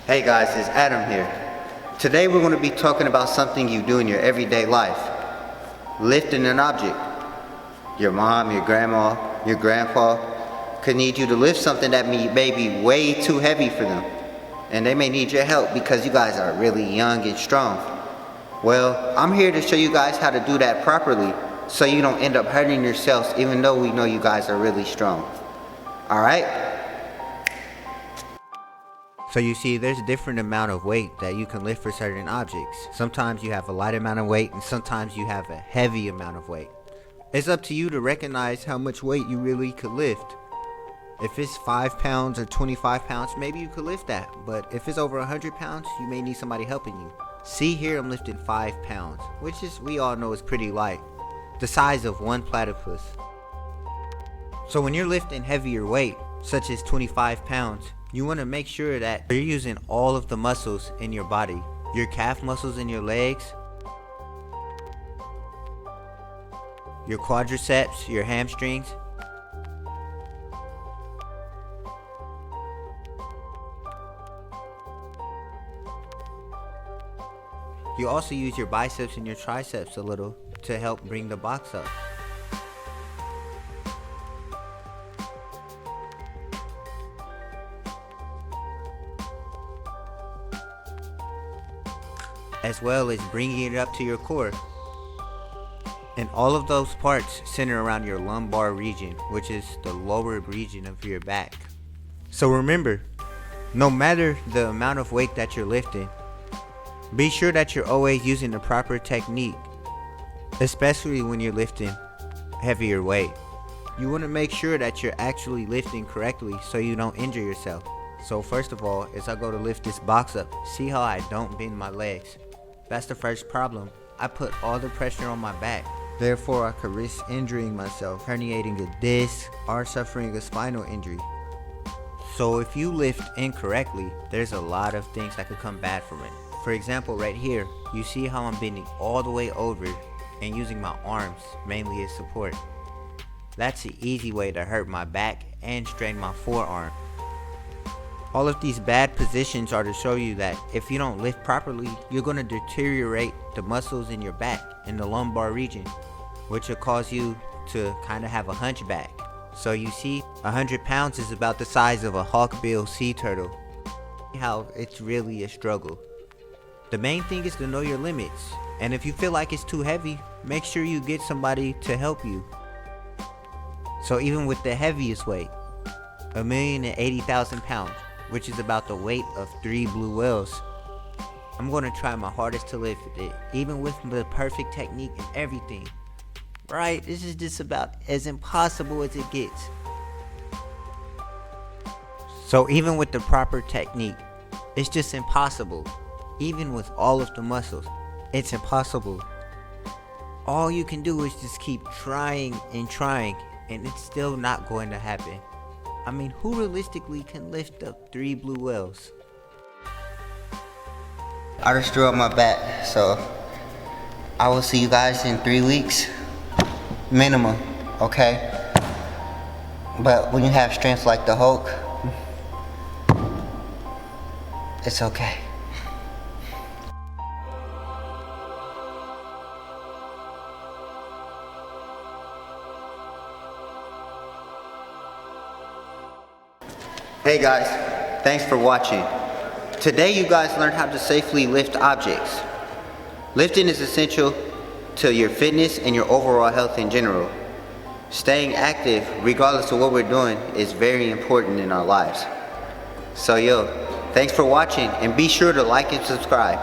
Hey guys, it's Adam here. Today we're going to be talking about something you do in your everyday life. Lifting an object. Your mom, your grandma, your grandpa could need you to lift something that may be way too heavy for them. And they may need your help because you guys are really young and strong. Well, I'm here to show you guys how to do that properly so you don't end up hurting yourselves even though we know you guys are really strong. Alright? So you see, there's a different amount of weight that you can lift for certain objects. Sometimes you have a light amount of weight and sometimes you have a heavy amount of weight. It's up to you to recognize how much weight you really could lift. If it's 5 pounds or 25 pounds, maybe you could lift that. But if it's over 100 pounds, you may need somebody helping you. See here, I'm lifting 5 pounds, which is, we all know, is pretty light. The size of one platypus. So when you're lifting heavier weight, such as 25 pounds, you want to make sure that you're using all of the muscles in your body. Your calf muscles in your legs, your quadriceps, your hamstrings. You also use your biceps and your triceps a little to help bring the box up. As well as bringing it up to your core. And all of those parts center around your lumbar region, which is the lower region of your back. So remember, no matter the amount of weight that you're lifting, be sure that you're always using the proper technique, especially when you're lifting heavier weight. You want to make sure that you're actually lifting correctly so you don't injure yourself. So first of all, as I go to lift this box up, see how I don't bend my legs. That's the first problem. I put all the pressure on my back. Therefore, I could risk injuring myself, herniating a disc, or suffering a spinal injury. So if you lift incorrectly, there's a lot of things that could come bad from it. For example, right here, you see how I'm bending all the way over and using my arms mainly as support. That's the easy way to hurt my back and strain my forearm. All of these bad positions are to show you that if you don't lift properly, you're going to deteriorate the muscles in your back in the lumbar region, which will cause you to kind of have a hunchback. So you see, 100 pounds is about the size of a hawkbill sea turtle. How it's really a struggle. The main thing is to know your limits, and if you feel like it's too heavy, make sure you get somebody to help you. So even with the heaviest weight, 1,080,000 pounds, which is about the weight of 3 blue whales, I'm going to try my hardest to lift it, even with the perfect technique and everything. Right, this is just about as impossible as it gets. So even with the proper technique, it's just impossible. Even with all of the muscles, it's impossible. All you can do is just keep trying and trying, and it's still not going to happen. I mean, who realistically can lift up 3 blue whales? I just drew up my back, so I will see you guys in 3 weeks, minimum, okay? But when you have strength like the Hulk, it's okay. Hey guys, thanks for watching. Today you guys learned how to safely lift objects. Lifting is essential to your fitness and your overall health in general. Staying active, regardless of what we're doing, is very important in our lives. So thanks for watching and be sure to like and subscribe.